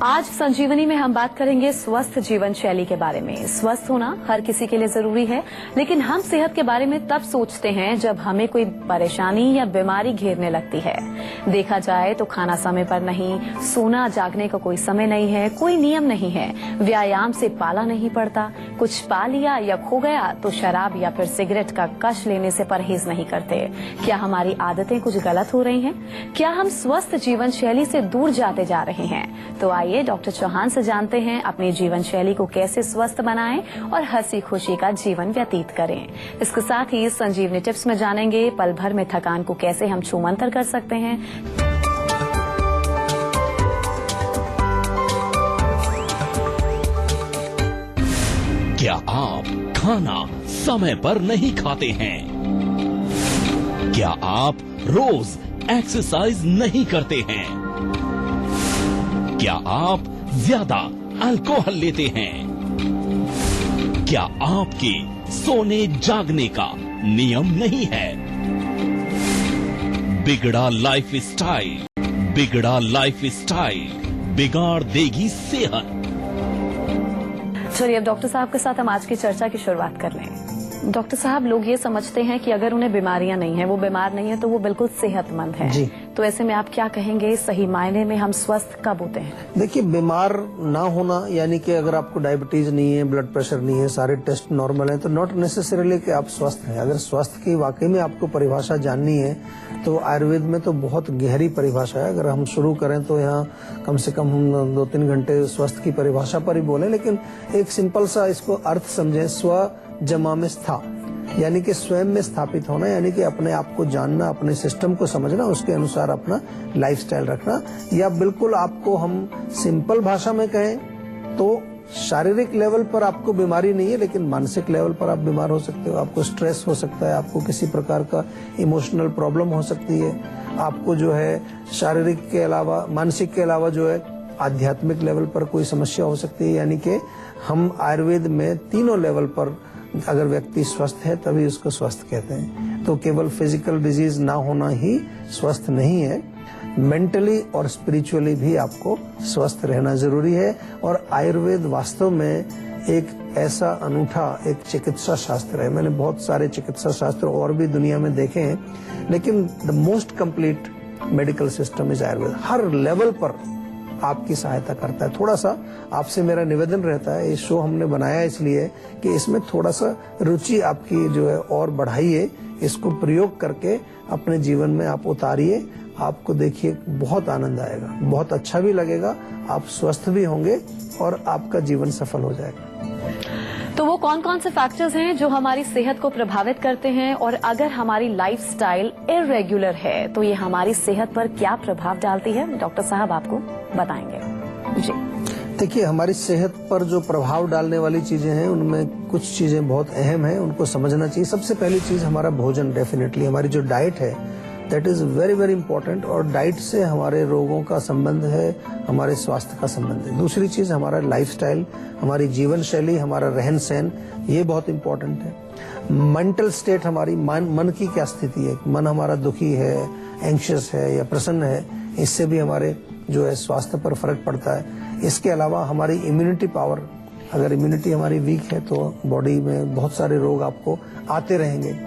आज संजीवनी में हम बात करेंगे स्वस्थ जीवन शैली के बारे में। स्वस्थ होना हर किसी के लिए जरूरी है, लेकिन हम सेहत के बारे में तब सोचते हैं जब हमें कोई परेशानी या बीमारी घेरने लगती है। देखा जाए तो खाना समय पर नहीं, सोना जागने का कोई समय नहीं है, कोई नियम नहीं है, व्यायाम से पाला नहीं पड़ता, कुछ पा लिया या खो गया तो शराब या फिर सिगरेट का कश लेने से परहेज नहीं करते। क्या हमारी आदतें कुछ गलत हो रही हैं? क्या हम स्वस्थ जीवन शैली से दूर जाते जा रहे हैं? तो आइए डॉक्टर चौहान से जानते हैं अपनी जीवन शैली को कैसे स्वस्थ बनाएं और हंसी खुशी का जीवन व्यतीत करें। इसके साथ ही संजीवनी टिप्स में जानेंगे पल भर में थकान को कैसे हम छूमंतर कर सकते हैं। क्या आप खाना समय पर नहीं खाते हैं? क्या आप रोज एक्सरसाइज नहीं करते हैं? क्या आप ज्यादा अल्कोहल लेते हैं? क्या आपके सोने जागने का नियम नहीं है? बिगड़ा लाइफ स्टाइल बिगाड़ देगी सेहत। चलिए अब डॉक्टर साहब के साथ हम आज की चर्चा की शुरुआत कर लें। डॉक्टर साहब, लोग ये समझते हैं कि अगर उन्हें बीमारियां नहीं है, वो बीमार नहीं है, तो वो बिल्कुल सेहतमंद है। जी। तो ऐसे में आप क्या कहेंगे, सही मायने में हम स्वस्थ कब होते हैं? देखिए, बीमार ना होना यानी कि अगर आपको डायबिटीज नहीं है, ब्लड प्रेशर नहीं है, सारे टेस्ट नॉर्मल हैं, तो नॉट नेसेसरीली कि आप स्वस्थ हैं। अगर स्वस्थ की वाकई में आपको परिभाषा जाननी है तो आयुर्वेद में तो बहुत गहरी परिभाषा है। अगर हम शुरू करें तो यहाँ कम से कम हम 2-3 घंटे स्वस्थ की परिभाषा पर ही बोले, लेकिन एक सिंपल सा इसको अर्थ समझें। स्व जमा में स्था यानी कि स्वयं में स्थापित होना, यानी कि अपने आप को जानना, अपने सिस्टम को समझना, उसके अनुसार अपना लाइफस्टाइल रखना। या बिल्कुल आपको हम सिंपल भाषा में कहें तो शारीरिक लेवल पर आपको बीमारी नहीं है, लेकिन मानसिक लेवल पर आप बीमार हो सकते हो। आपको स्ट्रेस हो सकता है, आपको किसी प्रकार का इमोशनल प्रॉब्लम हो सकती है, आपको जो है शारीरिक के अलावा, मानसिक के अलावा जो है आध्यात्मिक लेवल पर कोई समस्या हो सकती है। यानी कि हम आयुर्वेद में तीनों लेवल पर अगर व्यक्ति स्वस्थ है तभी उसको स्वस्थ कहते हैं। तो केवल फिजिकल डिजीज ना होना ही स्वस्थ नहीं है, मेंटली और स्पिरिचुअली भी आपको स्वस्थ रहना जरूरी है। और आयुर्वेद वास्तव में एक ऐसा अनूठा एक चिकित्सा शास्त्र है। मैंने बहुत सारे चिकित्सा शास्त्र और भी दुनिया में देखे हैं, लेकिन the most complete medical system is Ayurveda. Her level पर आपकी सहायता करता है। थोड़ा सा आपसे मेरा निवेदन रहता है, इस शो हमने बनाया इसलिए कि इसमें थोड़ा सा रुचि आपकी जो है और बढ़ाइए, इसको प्रयोग करके अपने जीवन में आप उतारिए। आपको देखिए बहुत आनंद आएगा, बहुत अच्छा भी लगेगा, आप स्वस्थ भी होंगे और आपका जीवन सफल हो जाएगा। तो वो कौन कौन से फैक्टर्स हैं जो हमारी सेहत को प्रभावित करते हैं, और अगर हमारी लाइफस्टाइल इर्रेगुलर है तो ये हमारी सेहत पर क्या प्रभाव डालती है? डॉक्टर साहब आपको बताएंगे। जी देखिए, हमारी सेहत पर जो प्रभाव डालने वाली चीजें हैं उनमें कुछ चीजें बहुत अहम हैं, उनको समझना चाहिए। सबसे पहली चीज हमारा भोजन, डेफिनेटली हमारी जो डाइट है that is very very important, और डाइट से हमारे रोगों का संबंध है, हमारे स्वास्थ्य का संबंध है। दूसरी चीज हमारा लाइफस्टाइल, हमारी जीवन शैली, हमारा रहन सहन, ये बहुत इंपॉर्टेंट है। मेंटल स्टेट, हमारी मन की क्या स्थिति है, मन हमारा दुखी है, एंग्शियस है या प्रसन्न है, इससे भी हमारे जो है स्वास्थ्य पर फर्क पड़ता है। इसके अलावा हमारी इम्यूनिटी पावर, अगर इम्यूनिटी हमारी वीक है तो बॉडी में बहुत सारे रोग आपको आते रहेंगे।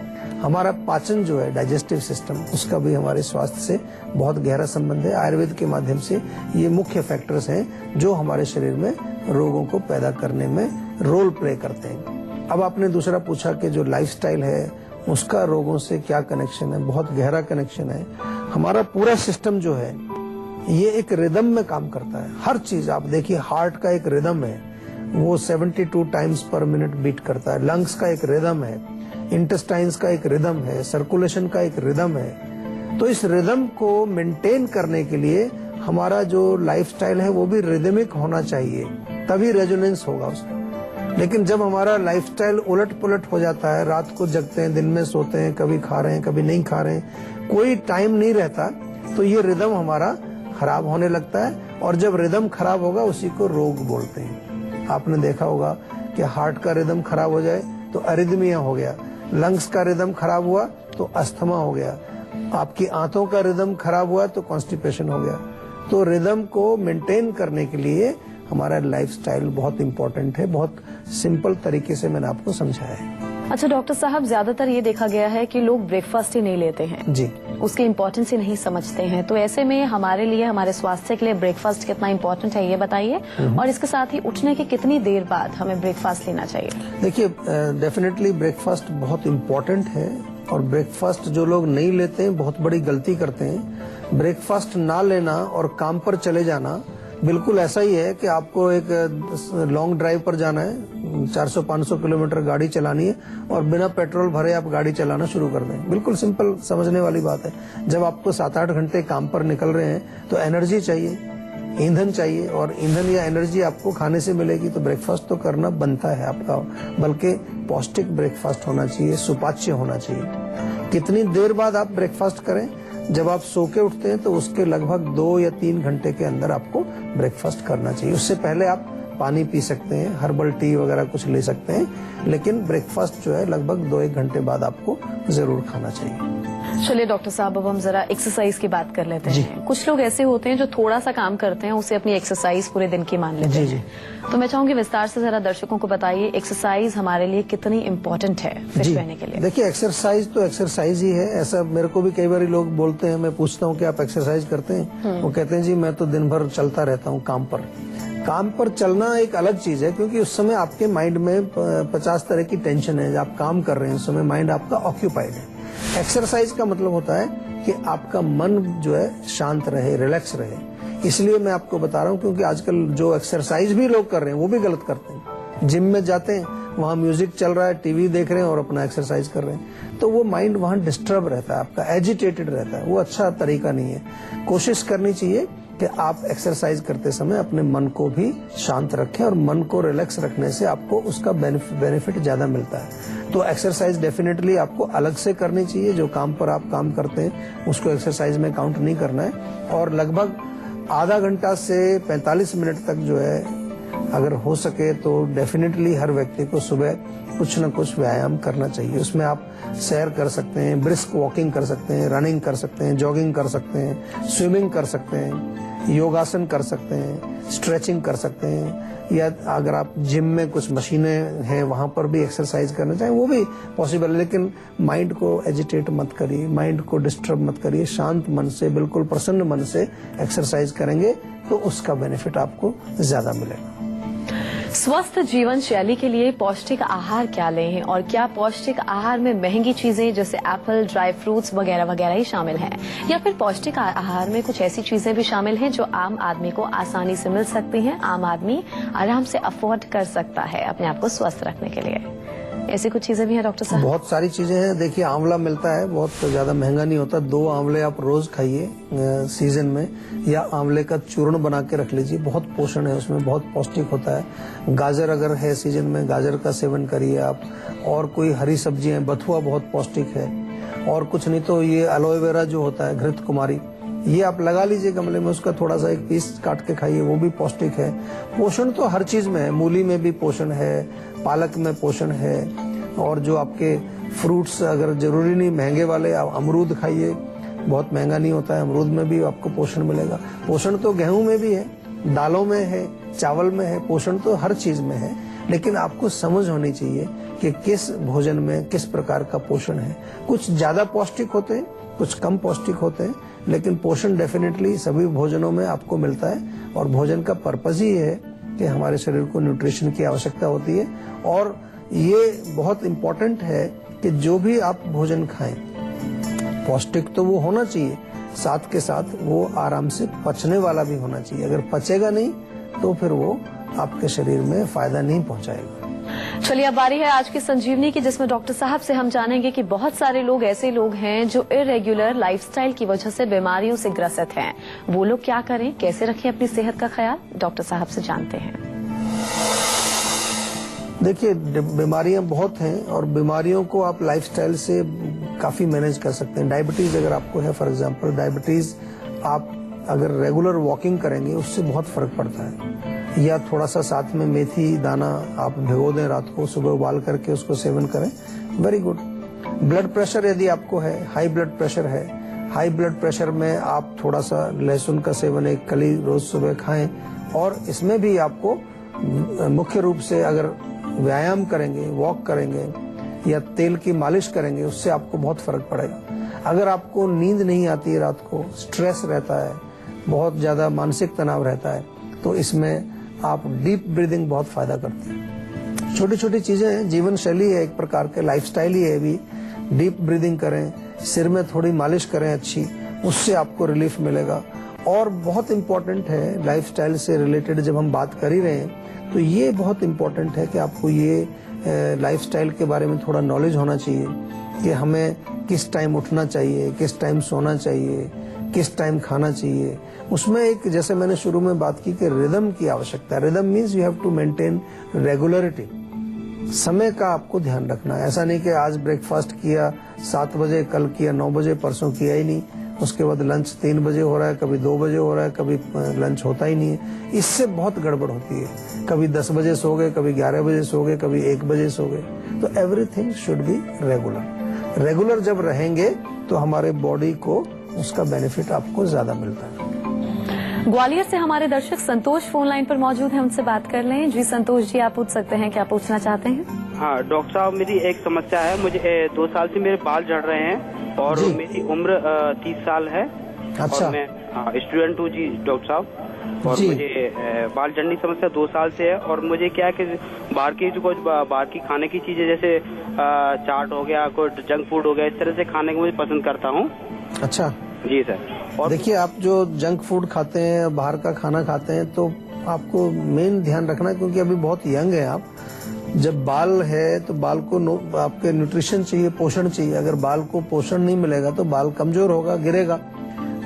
हमारा पाचन जो है, डाइजेस्टिव सिस्टम, उसका भी हमारे स्वास्थ्य से बहुत गहरा संबंध है। आयुर्वेद के माध्यम से ये मुख्य फैक्टर्स हैं जो हमारे शरीर में रोगों को पैदा करने में रोल प्ले करते हैं। अब आपने दूसरा पूछा कि जो लाइफस्टाइल है उसका रोगों से क्या कनेक्शन है? बहुत गहरा कनेक्शन है। हमारा पूरा सिस्टम जो है ये एक रिदम में काम करता है। हर चीज आप देखिए, हार्ट का एक रिदम है, वो 72 टाइम्स पर मिनट बीट करता है। लंग्स का एक रिदम है, इंटेस्टाइन्स का एक रिदम है, सर्कुलेशन का एक रिदम है। तो इस रिदम को मेंटेन करने के लिए हमारा जो लाइफस्टाइल है वो भी रिदमिक होना चाहिए, तभी रेजोनेंस होगा उसका। लेकिन जब हमारा लाइफस्टाइल उलट पुलट हो जाता है, रात को जगते हैं, दिन में सोते हैं, कभी खा रहे हैं, कभी नहीं खा रहे हैं, कोई टाइम नहीं रहता, तो ये रिदम हमारा खराब होने लगता है। और जब रिदम खराब होगा उसी को रोग बोलते हैं। आपने देखा होगा कि हार्ट का रिदम खराब हो जाए तो अरिदमिया हो गया, लंग्स का रिदम खराब हुआ तो अस्थमा हो गया, आपकी आंतों का रिदम खराब हुआ तो कॉन्स्टिपेशन हो गया। तो रिदम को मेंटेन करने के लिए हमारा लाइफस्टाइल बहुत इम्पोर्टेंट है। बहुत सिंपल तरीके से मैंने आपको समझाया है। अच्छा डॉक्टर साहब, ज्यादातर ये देखा गया है कि लोग ब्रेकफास्ट ही नहीं लेते हैं जी, उसकी इम्पोर्टेंस ही नहीं समझते हैं। तो ऐसे में हमारे लिए, हमारे स्वास्थ्य के लिए ब्रेकफास्ट कितना इम्पोर्टेंट है ये बताइए, और इसके साथ ही उठने के कितनी देर बाद हमें ब्रेकफास्ट लेना चाहिए? देखिए डेफिनेटली ब्रेकफास्ट बहुत इम्पोर्टेंट है, और ब्रेकफास्ट जो लोग नहीं लेते हैं बहुत बड़ी गलती करते हैं। ब्रेकफास्ट ना लेना और काम पर चले जाना बिल्कुल ऐसा ही है कि आपको एक लॉन्ग ड्राइव पर जाना है, 400-500 किलोमीटर गाड़ी चलानी है और बिना पेट्रोल भरे आप गाड़ी चलाना शुरू कर दें। बिल्कुल सिंपल समझने वाली बात है। जब आपको 7-8 घंटे काम पर निकल रहे हैं तो एनर्जी चाहिए, ईंधन चाहिए, और ईंधन या एनर्जी आपको खाने से मिलेगी। तो ब्रेकफास्ट तो करना बनता है आपका, बल्कि पौष्टिक ब्रेकफास्ट होना चाहिए, सुपाच्य होना चाहिए। कितनी देर बाद आप ब्रेकफास्ट करें? जब आप सो के उठते हैं तो उसके लगभग 2 या 3 घंटे के अंदर आपको ब्रेकफास्ट करना चाहिए। उससे पहले आप पानी पी सकते हैं, हर्बल टी वगैरह कुछ ले सकते हैं, लेकिन ब्रेकफास्ट जो है लगभग 2-1 घंटे बाद आपको जरूर खाना चाहिए। चलिए डॉक्टर साहब, अब हम जरा एक्सरसाइज की बात कर लेते हैं। कुछ लोग ऐसे होते हैं जो थोड़ा सा काम करते हैं उसे अपनी एक्सरसाइज पूरे दिन की मान लेते हैं। तो मैं चाहूंगी विस्तार से जरा दर्शकों को बताइए एक्सरसाइज हमारे लिए कितनी इम्पोर्टेंट है फिट रहने के लिए। देखिए एक्सरसाइज तो एक्सरसाइज ही है। ऐसा मेरे को भी कई बार लोग बोलते हैं, मैं पूछता हूँ कि आप एक्सरसाइज करते हैं? वो कहते हैं जी मैं तो दिन भर चलता रहता हूँ काम पर। काम पर चलना एक अलग चीज है, क्योंकि उस समय आपके माइंड में 50 तरह की टेंशन है। आप काम कर रहे हैं उस समय माइंड आपका ऑक्यूपाइड है। एक्सरसाइज का मतलब होता है कि आपका मन जो है शांत रहे, रिलैक्स रहे। इसलिए मैं आपको बता रहा हूँ, क्योंकि आजकल जो एक्सरसाइज भी लोग कर रहे हैं वो भी गलत करते हैं। जिम में जाते हैं, वहाँ म्यूजिक चल रहा है, टीवी देख रहे हैं और अपना एक्सरसाइज कर रहे हैं, तो वो माइंड वहाँ डिस्टर्ब रहता है, आपका एजिटेटेड रहता है। वो अच्छा तरीका नहीं है। कोशिश करनी चाहिए कि आप एक्सरसाइज करते समय अपने मन को भी शांत रखें, और मन को रिलैक्स रखने से आपको उसका बेनिफिट ज्यादा मिलता है। तो एक्सरसाइज डेफिनेटली आपको अलग से करनी चाहिए। जो काम पर आप काम करते हैं उसको एक्सरसाइज में काउंट नहीं करना है। और लगभग आधा घंटा से 45 मिनट तक जो है, अगर हो सके तो डेफिनेटली हर व्यक्ति को सुबह कुछ न कुछ व्यायाम करना चाहिए। उसमें आप सैर कर सकते हैं, ब्रिस्क वॉकिंग कर सकते हैं, रनिंग कर सकते हैं, जॉगिंग कर सकते हैं, स्विमिंग कर सकते हैं, योगासन कर सकते हैं, स्ट्रेचिंग कर सकते हैं, या अगर आप जिम में कुछ मशीनें हैं वहां पर भी एक्सरसाइज करना चाहें वो भी पॉसिबल है। लेकिन माइंड को एजिटेट मत करिए, माइंड को डिस्टर्ब मत करिए। शांत मन से, बिल्कुल प्रसन्न मन से एक्सरसाइज करेंगे तो उसका बेनिफिट आपको ज्यादा मिलेगा। स्वस्थ जीवन शैली के लिए पौष्टिक आहार क्या लें, और क्या पौष्टिक आहार में महंगी चीजें जैसे एप्पल, ड्राई फ्रूट्स वगैरह वगैरह ही शामिल हैं, या फिर पौष्टिक आहार में कुछ ऐसी चीजें भी शामिल हैं जो आम आदमी को आसानी से मिल सकती हैं, आम आदमी आराम से अफोर्ड कर सकता है अपने आप को स्वस्थ रखने के लिए? ऐसी कुछ चीजें भी हैं डॉक्टर साहब? बहुत सारी चीजें हैं। देखिए आंवला मिलता है, बहुत ज्यादा महंगा नहीं होता। 2 आंवले आप रोज खाइए सीजन में, या आंवले का चूर्ण बना के रख लीजिए। बहुत पोषण है उसमें, बहुत पौष्टिक होता है। गाजर अगर है सीजन में, गाजर का सेवन करिए आप। और कोई हरी सब्जियां, बथुआ बहुत पौष्टिक है। और कुछ नहीं तो ये एलोवेरा जो होता है, घृत कुमारी, ये आप लगा लीजिए गमले में, उसका थोड़ा सा एक पीस काट के खाइए, वो भी पौष्टिक है। पोषण तो हर चीज में है। मूली में भी पोषण है, पालक में पोषण है। और जो आपके फ्रूट्स, अगर जरूरी नहीं महंगे वाले, आप अमरूद खाइए, बहुत महंगा नहीं होता है, अमरूद में भी आपको पोषण मिलेगा। पोषण तो गेहूं में भी है, दालों में है, चावल में है, पोषण तो हर चीज में है। लेकिन आपको समझ होनी चाहिए कि किस भोजन में किस प्रकार का पोषण है। कुछ ज्यादा पौष्टिक होते हैं, कुछ कम पौष्टिक होते हैं, लेकिन पोषण डेफिनेटली सभी भोजनों में आपको मिलता है। और भोजन का पर्पज ही है कि हमारे शरीर को न्यूट्रिशन की आवश्यकता होती है। और ये बहुत इम्पोर्टेंट है कि जो भी आप भोजन खाएं, पौष्टिक तो वो होना चाहिए, साथ के साथ वो आराम से पचने वाला भी होना चाहिए। अगर पचेगा नहीं तो फिर वो आपके शरीर में फायदा नहीं पहुंचाएगा। चलिए अब बारी है आज की संजीवनी की, जिसमें डॉक्टर साहब से हम जानेंगे कि बहुत सारे लोग ऐसे लोग हैं जो इरेगुलर लाइफस्टाइल की वजह से बीमारियों से ग्रसित हैं। वो लोग क्या करें, कैसे रखें अपनी सेहत का ख्याल, डॉक्टर साहब से जानते हैं। देखिए बीमारियां बहुत हैं, और बीमारियों को आप लाइफस्टाइल से काफी मैनेज कर सकते हैं। डायबिटीज अगर आपको है, फॉर एग्जांपल डायबिटीज, आप अगर रेगुलर वॉकिंग करेंगे उससे बहुत फर्क पड़ता है। या थोड़ा सा साथ में मेथी दाना आप भिगो दें, रात को सुबह उबाल करके उसको सेवन करें, वेरी गुड। ब्लड प्रेशर यदि आपको है, हाई ब्लड प्रेशर है, हाई ब्लड प्रेशर में आप थोड़ा सा लहसुन का सेवन एक कली रोज सुबह खाएं। और इसमें भी आपको मुख्य रूप से अगर व्यायाम करेंगे, वॉक करेंगे या तेल की मालिश करेंगे, उससे आपको बहुत फर्क पड़ेगा। अगर आपको नींद नहीं आती है रात को, स्ट्रेस रहता है, बहुत ज्यादा मानसिक तनाव रहता है, तो इसमें आप डीप ब्रीदिंग बहुत फायदा करती है। छोटी छोटी चीजें हैं, जीवन शैली है एक प्रकार के, लाइफस्टाइल ही है भी। डीप ब्रीदिंग करें, सिर में थोड़ी मालिश करें अच्छी, उससे आपको रिलीफ मिलेगा। और बहुत इम्पोर्टेंट है लाइफस्टाइल से रिलेटेड जब हम बात कर ही रहे हैं, तो ये बहुत इम्पोर्टेंट है कि आपको ये लाइफस्टाइल के बारे में थोड़ा नॉलेज होना चाहिए कि हमें किस टाइम उठना चाहिए, किस टाइम सोना चाहिए, किस टाइम खाना चाहिए। उसमें एक, जैसे मैंने शुरू में बात की कि रिदम की आवश्यकता है। Rhythm means you have to maintain regularity. समय का आपको ध्यान रखना है। ऐसा नहीं कि आज ब्रेकफास्ट किया 7 बजे, कल किया 9 बजे, परसों किया ही नहीं, उसके बाद लंच 3 बजे हो रहा है, कभी 2 बजे हो रहा है, कभी लंच होता ही नहीं है। इससे बहुत गड़बड़ होती है। कभी 10 बजे सो गए, कभी 11 बजे सो गए, कभी 1 बजे सो गए। तो everything should be regular. Regular जब रहेंगे तो हमारे बॉडी को उसका बेनिफिट आपको ज्यादा मिलता है। ग्वालियर से हमारे दर्शक संतोष फोन लाइन पर मौजूद हैं, उनसे बात कर लें। जी संतोष जी, आप पूछ सकते हैं, क्या पूछना चाहते हैं? हाँ डॉक्टर साहब, मेरी एक समस्या है। मुझे 2 साल से मेरे बाल झड़ रहे हैं और मेरी उम्र 30 साल है। अच्छा। और मैं स्टूडेंट हूँ जी डॉक्टर साहब। और मुझे बाल झड़ने की समस्या 2 साल से है। और मुझे क्या है कि बाहर की खाने की चीजें, जैसे चाट हो गया, कोई जंक फूड हो गया, इस तरह से खाने को मुझे पसंद करता हूँ। अच्छा जी सर। और देखिए, आप जो जंक फूड खाते हैं, बाहर का खाना खाते हैं, तो आपको मेन ध्यान रखना है, क्योंकि अभी बहुत यंग है आप। जब बाल है तो बाल को आपके न्यूट्रिशन चाहिए, पोषण चाहिए। अगर बाल को पोषण नहीं मिलेगा तो बाल कमजोर होगा, गिरेगा।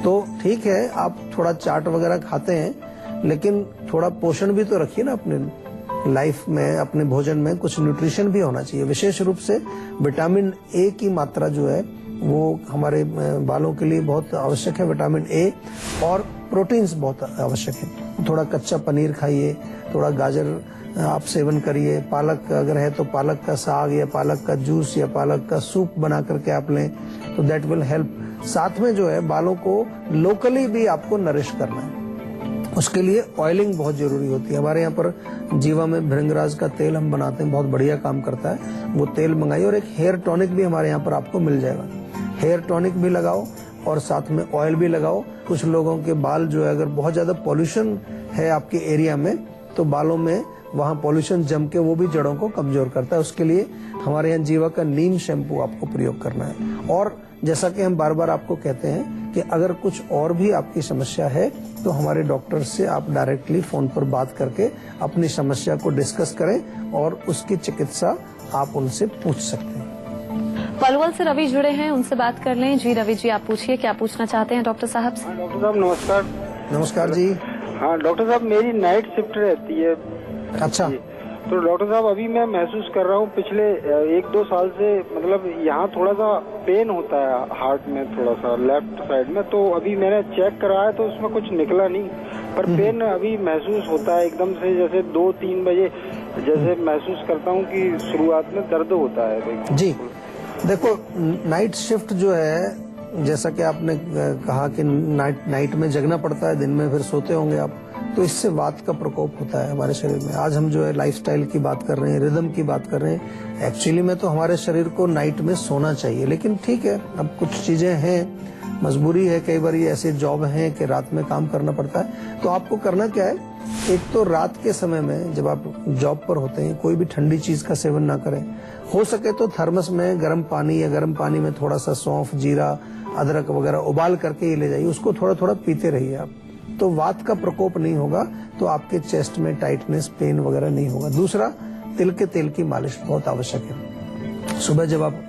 तो ठीक है, आप थोड़ा चाट वगैरह खाते हैं, लेकिन थोड़ा पोषण भी तो रखिए ना अपने लाइफ में। अपने भोजन में कुछ न्यूट्रिशन भी होना चाहिए। विशेष रूप से विटामिन ए की मात्रा जो है वो हमारे बालों के लिए बहुत आवश्यक है। विटामिन ए और प्रोटीन्स बहुत आवश्यक है। थोड़ा कच्चा पनीर खाइए, थोड़ा गाजर आप सेवन करिए। पालक अगर है तो पालक का साग या पालक का जूस या पालक का सूप बना करके आप लें, तो दैट विल हेल्प। साथ में जो है बालों को लोकली भी आपको नरिश करना है। उसके लिए ऑयलिंग बहुत जरूरी होती है। हमारे यहाँ पर जीवा में भृंगराज का तेल हम बनाते हैं, बहुत बढ़िया काम करता है। वो तेल मंगाइए। और एक हेयर टॉनिक भी हमारे यहाँ पर आपको मिल जाएगा। हेयर टॉनिक भी लगाओ और साथ में ऑयल भी लगाओ। कुछ लोगों के बाल जो है, अगर बहुत ज्यादा पॉल्यूशन है आपके एरिया में, तो बालों में वहाँ पॉल्यूशन जम के वो भी जड़ों को कमजोर करता है। उसके लिए हमारे यहाँ जीवा का नीम शैम्पू आपको प्रयोग करना है। और जैसा कि हम बार बार आपको कहते हैं कि अगर कुछ और भी आपकी समस्या है तो हमारे डॉक्टर से आप डायरेक्टली फोन पर बात करके अपनी समस्या को डिस्कस करें और उसकी चिकित्सा आप उनसे पूछ सकते हैं। पलवल से रवि जुड़े हैं, उनसे बात कर लें। जी रवि जी, आप पूछिए, क्या पूछना चाहते हैं डॉक्टर साहब से? डॉक्टर साहब नमस्कार। नमस्कार जी। हाँ डॉक्टर साहब, मेरी नाइट शिफ्ट रहती है। अच्छा। तो डॉक्टर साहब, अभी मैं महसूस कर रहा हूँ पिछले 1-2 साल से, मतलब यहाँ थोड़ा सा पेन होता है हार्ट में, थोड़ा सा लेफ्ट साइड में। तो अभी मैंने चेक कराया तो उसमें कुछ निकला नहीं, पर पेन अभी महसूस होता है एकदम से, जैसे 2-3 बजे जैसे महसूस करता हूँ कि शुरुआत में दर्द होता है। जी देखो, नाइट शिफ्ट जो है, जैसा कि आपने कहा कि नाइट में जगना पड़ता है, दिन में फिर सोते होंगे आप, तो इससे वात का प्रकोप होता है हमारे शरीर में। आज हम जो है लाइफस्टाइल की बात कर रहे हैं, रिदम की बात कर रहे हैं। एक्चुअली में तो हमारे शरीर को नाइट में सोना चाहिए, लेकिन ठीक है, अब कुछ चीजें हैं, मजबूरी है, कई बार ये ऐसे जॉब हैं कि रात में काम करना पड़ता है। तो आपको करना क्या है, एक तो रात के समय में जब आप जॉब पर होते हैं, कोई भी ठंडी चीज का सेवन ना करें। हो सके तो थर्मस में गर्म पानी या गर्म पानी में थोड़ा सा सौंफ, जीरा, अदरक वगैरह उबाल करके ये ले जाइए, उसको थोड़ा थोड़ा पीते रहिए आप। तो वात का प्रकोप नहीं होगा, तो आपके चेस्ट में टाइटनेस, पेन वगैरह नहीं होगा। दूसरा, तिल के तेल की मालिश बहुत आवश्यक है। सुबह जब आप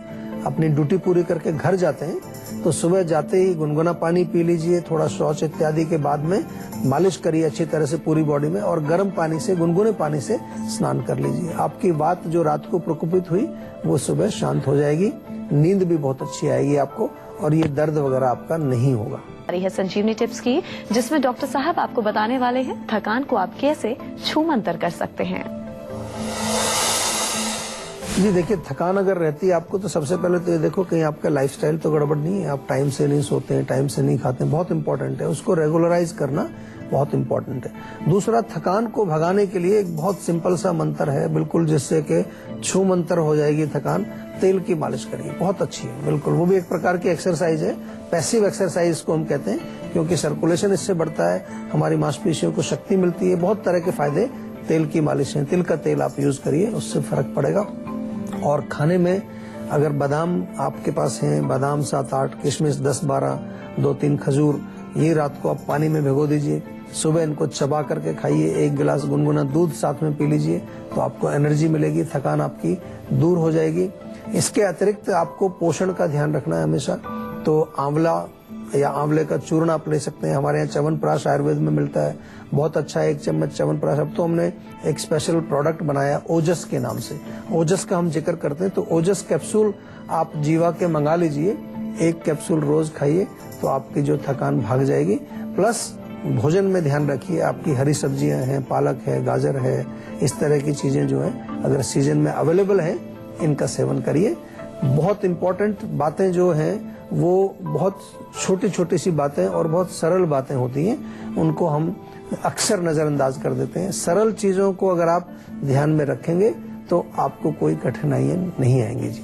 अपनी ड्यूटी पूरी करके घर जाते हैं तो सुबह जाते ही गुनगुना पानी पी लीजिए, थोड़ा शौच इत्यादि के बाद में मालिश करिए अच्छी तरह से पूरी बॉडी में, और गर्म पानी से, गुनगुने पानी से स्नान कर लीजिए। आपकी वात जो रात को प्रकोपित हुई वो सुबह शांत हो जाएगी, नींद भी बहुत अच्छी आएगी आपको, और ये दर्द वगैरह आपका नहीं होगा। है संजीवनी टिप्स की, जिसमें डॉक्टर साहब आपको बताने वाले हैं थकान को आप कैसे छूमंतर कर सकते हैं। जी देखिए, थकान अगर रहती है आपको तो सबसे पहले तो ये देखो कहीं आपका लाइफस्टाइल तो गड़बड़ नहीं है, आप टाइम से नहीं सोते हैं, टाइम से नहीं खाते हैं, बहुत इंपॉर्टेंट है, उसको रेगुलराइज करना बहुत इंपॉर्टेंट है। दूसरा, थकान को भगाने के लिए एक बहुत सिंपल सा मंत्र है, बिल्कुल जिससे कि छू मंत्र हो जाएगी थकान। तेल की मालिश करिए, बहुत अच्छी है, बिल्कुल। वो भी एक प्रकार की एक्सरसाइज है, पैसिव एक्सरसाइज को हम कहते हैं, क्योंकि सर्कुलेशन इससे बढ़ता है, हमारी मांसपेशियों को शक्ति मिलती है, बहुत तरह के फायदे तेल की मालिश है। तिल का तेल आप यूज करिए, उससे फर्क पड़ेगा। और खाने में अगर बादाम आपके पास हैं, बादाम 7-8, किशमिश 10-12, 2-3 खजूर, ये रात को आप पानी में भिगो दीजिए, सुबह इनको चबा करके खाइए, 1 गिलास गुनगुना दूध साथ में पी लीजिए, तो आपको एनर्जी मिलेगी, थकान आपकी दूर हो जाएगी। इसके अतिरिक्त आपको पोषण का ध्यान रखना है हमेशा, तो आंवला या आंवले का चूर्ण आप ले सकते हैं। हमारे यहाँ च्यवनप्राश आयुर्वेद में मिलता है, बहुत अच्छा है, 1 चम्मच च्यवनप्राश। अब तो हमने एक स्पेशल प्रोडक्ट बनाया ओजस के नाम से, ओजस का हम जिक्र करते हैं, तो ओजस कैप्सूल आप जीवा के मंगा लीजिए, 1 कैप्सूल रोज खाइए, तो आपकी जो थकान भाग जाएगी। प्लस भोजन में ध्यान रखिए, आपकी हरी सब्जियां हैं, पालक है, गाजर है, इस तरह की चीजें जो हैं अगर सीजन में अवेलेबल हैं, इनका सेवन करिए। बहुत इंपॉर्टेंट बातें जो हैं वो बहुत छोटी छोटी सी बातें और बहुत सरल बातें होती हैं, उनको हम अक्सर नजरअंदाज कर देते हैं। सरल चीजों को अगर आप ध्यान में रखेंगे तो आपको कोई कठिनाइयां नहीं आएंगी जी।